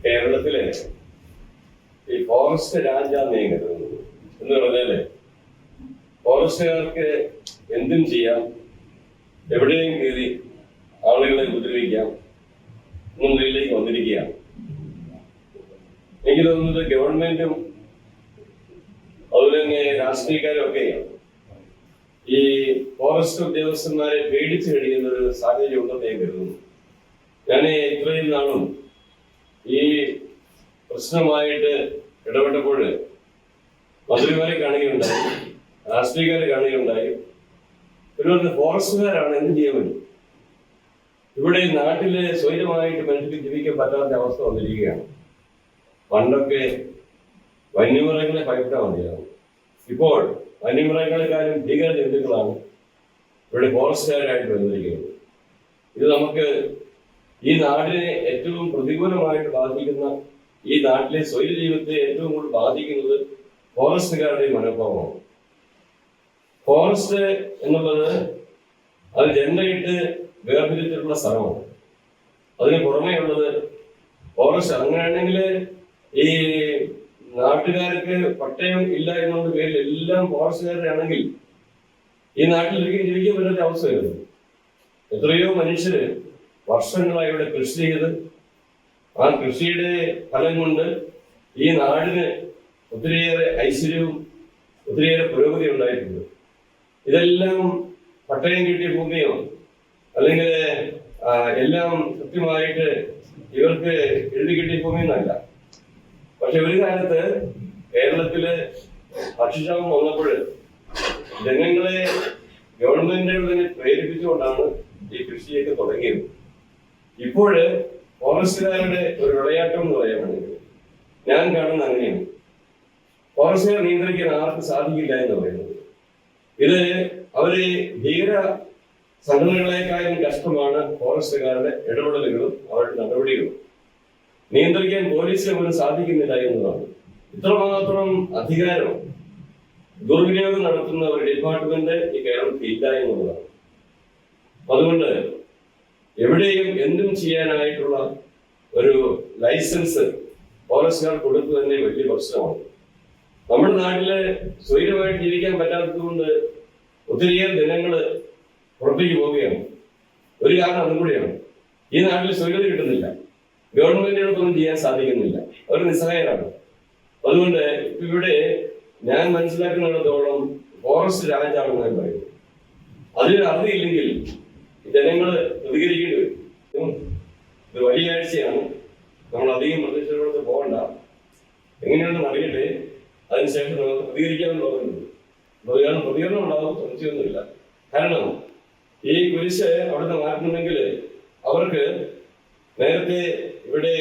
കേരളത്തിലെ ഈ ഫോറസ്റ്റ് രാജാന്ന് കരുതുന്നത് എന്ന് പറഞ്ഞാല് ഫോറസ്റ്റുകാർക്ക് എന്തും ചെയ്യാം, എവിടെയും കയറി ആളുകളെ ഉപദ്രവിക്കാം എന്നുള്ളതിലേക്ക് വന്നിരിക്കുകയാണ്. എനിക്ക് തോന്നുന്നത് ഗവൺമെന്റും അതുപോലെ തന്നെ രാഷ്ട്രീയക്കാരും ഒക്കെ ഈ ഫോറസ്റ്റ് ഉദ്യോഗസ്ഥന്മാരെ പേടിച്ചു കഴിയുന്ന ഒരു സാഹചര്യം ഉണ്ടെന്ന് ഞാൻ കരുതുന്നു. ഞാൻ ഇത്രയും നാളും ഈ പ്രശ്നമായിട്ട് ഇടപെട്ടപ്പോൾ മന്ത്രിമാരെ കാണുകയുണ്ടായി, രാഷ്ട്രീയക്കാരെ കാണുകയുണ്ടായി. ഒരു ഫോറസ്റ്റുകാരാണ് എന്ത് ചെയ്യാൻ പറ്റും? ഇവിടെ നാട്ടില് സ്വൈരമായിട്ട് മനുഷ്യർക്ക് ജീവിക്കാൻ പറ്റാത്ത അവസ്ഥ വന്നിരിക്കുകയാണ്. പണ്ടൊക്കെ വന്യമൃഗങ്ങളെ ഭയപ്പെട്ടാൽ മതിയാകും. ഇപ്പോൾ വന്യമൃഗങ്ങളെക്കാളും ഭീകര ജന്തുക്കളാണ് ഇവിടെ ഫോറസ്റ്റുകാരായിട്ട് വന്നിരിക്കുന്നത്. ഇത് നമുക്ക് ഈ നാടിനെ ഏറ്റവും പ്രതികൂലമായിട്ട് ബാധിക്കുന്ന, ഈ നാട്ടിലെ സ്വൈര ജീവിതത്തെ ഏറ്റവും കൂടുതൽ ബാധിക്കുന്നത് ഫോറസ്റ്റുകാരുടെ മനോഭാവമാണ്. ഫോറസ്റ്റ് എന്നുള്ളത് അത് ജനറേറ്റ് വേർതിരിച്ചിട്ടുള്ള സ്ഥലമാണ്. അതിന് പുറമേ ഉള്ളത് ഫോറസ്റ്റ്. അങ്ങനെയാണെങ്കിൽ ഈ നാട്ടുകാർക്ക് പട്ടയം ഇല്ല എന്നുള്ള പേരിൽ എല്ലാം ഫോറസ്റ്റുകാരുടെ ആണെങ്കിൽ ഈ നാട്ടിൽ ജീവിക്കാൻ പറ്റാത്ത അവസ്ഥ വരുന്നു. എത്രയോ മനുഷ്യര് വർഷങ്ങളായി ഇവിടെ കൃഷി ചെയ്ത് ആ കൃഷിയുടെ ഫലം കൊണ്ട് ഈ നാടിന് ഒത്തിരിയേറെ ഐശ്വര്യവും ഒത്തിരിയേറെ പുരോഗതി ഉണ്ടായിട്ടുണ്ട്. ഇതെല്ലാം പട്ടയം കിട്ടിയ ഭൂമിയോ അല്ലെങ്കിൽ എല്ലാം കൃത്യമായിട്ട് ഇവർക്ക് എഴുതി കിട്ടിയ ഭൂമിയൊന്നല്ല. പക്ഷെ ഒരു കാലത്ത് കേരളത്തില് ഭക്ഷ്യക്ഷാമം വന്നപ്പോൾ ജനങ്ങളെ ഗവൺമെന്റിനെ തന്നെ പ്രേരിപ്പിച്ചുകൊണ്ടാണ് ഈ കൃഷിയൊക്കെ തുടങ്ങിയത്. ഇപ്പോഴ് ഫോറസ്റ്റുകാരുടെ ഒരു വിളയാട്ടം എന്ന് പറയാനാണെങ്കിൽ ഞാൻ കാണുന്ന അങ്ങനെയാണ്. ഫോറസ്റ്റുകാരെ നിയന്ത്രിക്കാൻ ആർക്കും സാധിക്കില്ല എന്ന് പറയുന്നത്. ഇത് അവര് ഭീകര സംഘടനകളെക്കാളും കഷ്ടമാണ് ഫോറസ്റ്റുകാരുടെ ഇടപെടലുകളും അവരുടെ നടപടികളും. നിയന്ത്രിക്കാൻ പോലീസിന് പോലും സാധിക്കുന്നില്ല എന്നതാണ്. ഇത്രമാത്രം അധികാരം ദുർവിനിയോഗം നടത്തുന്ന ഒരു ഡിപ്പാർട്ട്മെന്റ് ഈ കേരളത്തിൽ ഇല്ല എന്നുള്ളതാണ്. അതുകൊണ്ട് എവിടെയും എന്തും ചെയ്യാനായിട്ടുള്ള ഒരു ലൈസൻസ് ഫോറസ്റ്റുകാർ കൊടുത്തു തന്നെ വലിയ പ്രശ്നമാണ്. നമ്മുടെ നാട്ടില് സ്വൈരമായിട്ട് ജീവിക്കാൻ പറ്റാത്തത് കൊണ്ട് ഒത്തിരിയേറെ ജനങ്ങള് പുറത്തേക്ക് പോവുകയാണ്. ഒരു കാരണം അതും കൂടിയാണ്. ഈ നാട്ടിൽ സ്വൈരത കിട്ടുന്നില്ല, ഗവൺമെന്റിനൊന്നും ചെയ്യാൻ സാധിക്കുന്നില്ല, അവർ നിസ്സഹായരാണ്. അതുകൊണ്ട് ഇവിടെ ഞാൻ മനസ്സിലാക്കുന്നിടത്തോളം ഫോറസ്റ്റ് രാജാണെന്ന് ഞാൻ പറയുന്നു. അതിന് അർഹതയില്ലെങ്കിൽ ജനങ്ങള് പ്രതികരിക്കേണ്ടി വരും. ഇത് വലിയ ആഴ്ചയാണ്, നമ്മൾ അധികം പ്രദേശത്തോട് പോകണ്ട, എങ്ങനെയാണെന്ന് അറിയട്ടെ, അതിനുശേഷം നമുക്ക് പ്രതികരിക്കാമെന്ന് പറയുന്നത്. പ്രതികരണം ഉണ്ടാകും, സംശയമൊന്നുമില്ല. കാരണം ഈ കുരിശ് അവിടുന്ന് മാറ്റണമെങ്കിൽ അവർക്ക് നേരത്തെ ഇവിടെ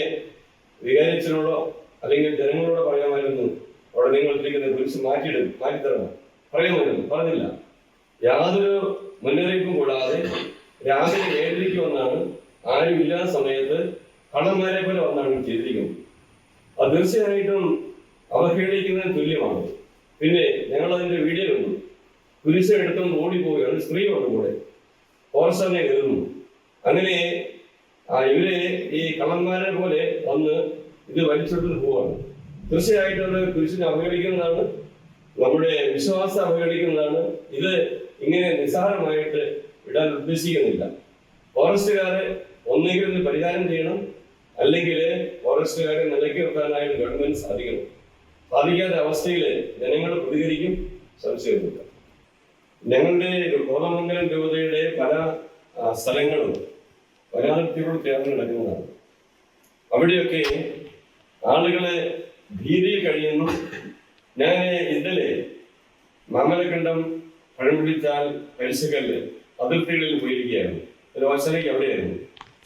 വികാരിച്ചതിനോടോ അല്ലെങ്കിൽ ജനങ്ങളോടോ പറയാമായിരുന്നു, അവിടെ നിങ്ങൾ ഇരിക്കുന്ന കുരിശ് മാറ്റിത്തരണം പറയാമായിരുന്നു. പറഞ്ഞില്ല. യാതൊരു മുന്നറിയിപ്പും കൂടാതെ രാവിലെ 7:30 വന്നാണ്, ആരും ഇല്ലാത്ത സമയത്ത് കള്ളന്മാരെ പോലെ വന്നാണ് ചെയ്തിരിക്കുന്നത്. അത് തീർച്ചയായിട്ടും അവഹേളിക്കുന്നതിന് തുല്യമാണ്. പിന്നെ ഞങ്ങൾ അതിന്റെ വീഡിയോ കണ്ടു. കുരിശ് എടുത്തുകൊണ്ട് ഓടിപ്പോവുകയാണ്, സ്ത്രീ വന്നു കൂടെ, ഫോറസ്റ്റിനെ കരുതുന്നു. അങ്ങനെ ഇവര് ഈ കള്ളന്മാരെ പോലെ വന്ന് ഇത് വലിച്ചെടുത്ത് പോവാണ്. തീർച്ചയായിട്ടും അത് കുരിശിനെ അവഹേളിക്കുന്നതാണ്, നമ്മുടെ വിശ്വാസം അവഹേളിക്കുന്നതാണ്. ഇത് ഇങ്ങനെ നിസ്സാരമായിട്ട് ഇടാൻ ഉദ്ദേശിക്കുന്നില്ല. ഫോറസ്റ്റുകാരെ ഒന്നെങ്കിൽ ഇത് പരിഹാരം ചെയ്യണം, അല്ലെങ്കിൽ ഫോറസ്റ്റുകാരെ നിലയ്ക്ക് നിർത്താനായിട്ട് ഗവൺമെന്റ് സാധിക്കണം. സാധിക്കാത്ത അവസ്ഥയിൽ ജനങ്ങൾ പ്രതികരിക്കും, സംശയമൊന്നുമില്ല. ഞങ്ങളുടെ കോതമംഗലം രൂപതയുടെ പല സ്ഥലങ്ങളും വനാതിർത്തിയോട് ചേർന്ന് കിടക്കുന്നതാണ്. അവിടെയൊക്കെ ആളുകളെ ഭീതിയിൽ കഴിയുന്നു. ഞാൻ ഇന്നലെ മമ്മലക്കണ്ടം, പഴംപിടിച്ചാൽ, പരിശകല്ല് അതിർത്തികളിൽ പോയിരിക്കുകയായിരുന്നു. ഒരു വശലേക്ക് അവിടെയായിരുന്നു.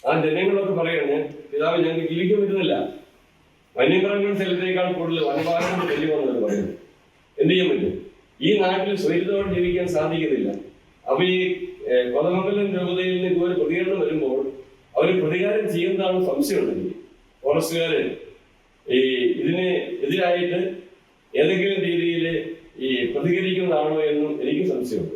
ആ ജനങ്ങളൊക്കെ പറയാണ്, പിതാവ് ഞങ്ങൾക്ക് ജീവിക്കാൻ പറ്റുന്നില്ല, വന്യമൃഗങ്ങൾ സ്ഥലത്തേക്കാൾ കൂടുതൽ വനപാലനം കഴിയുമെന്നത് പറയുന്നു. എന്ത് ചെയ്യാൻ പറ്റും? ഈ നാട്ടിൽ സ്വൈരതയോടെ ജീവിക്കാൻ സാധിക്കുന്നില്ല. അപ്പൊ ഈ കോതമംഗലം രൂപതയിൽ നിന്ന് ഒരു പ്രതികരണം വരുമ്പോൾ അവർ പ്രതികാരം ചെയ്യുന്നതാണ് സംശയമുണ്ടെങ്കിൽ ഫോറസ്റ്റുകാര് ഈ ഇതിന് എതിരായിട്ട് ഏതെങ്കിലും രീതിയിൽ ഈ പ്രതികരിക്കുന്നതാണോ എന്നും എനിക്ക് സംശയമുണ്ട്.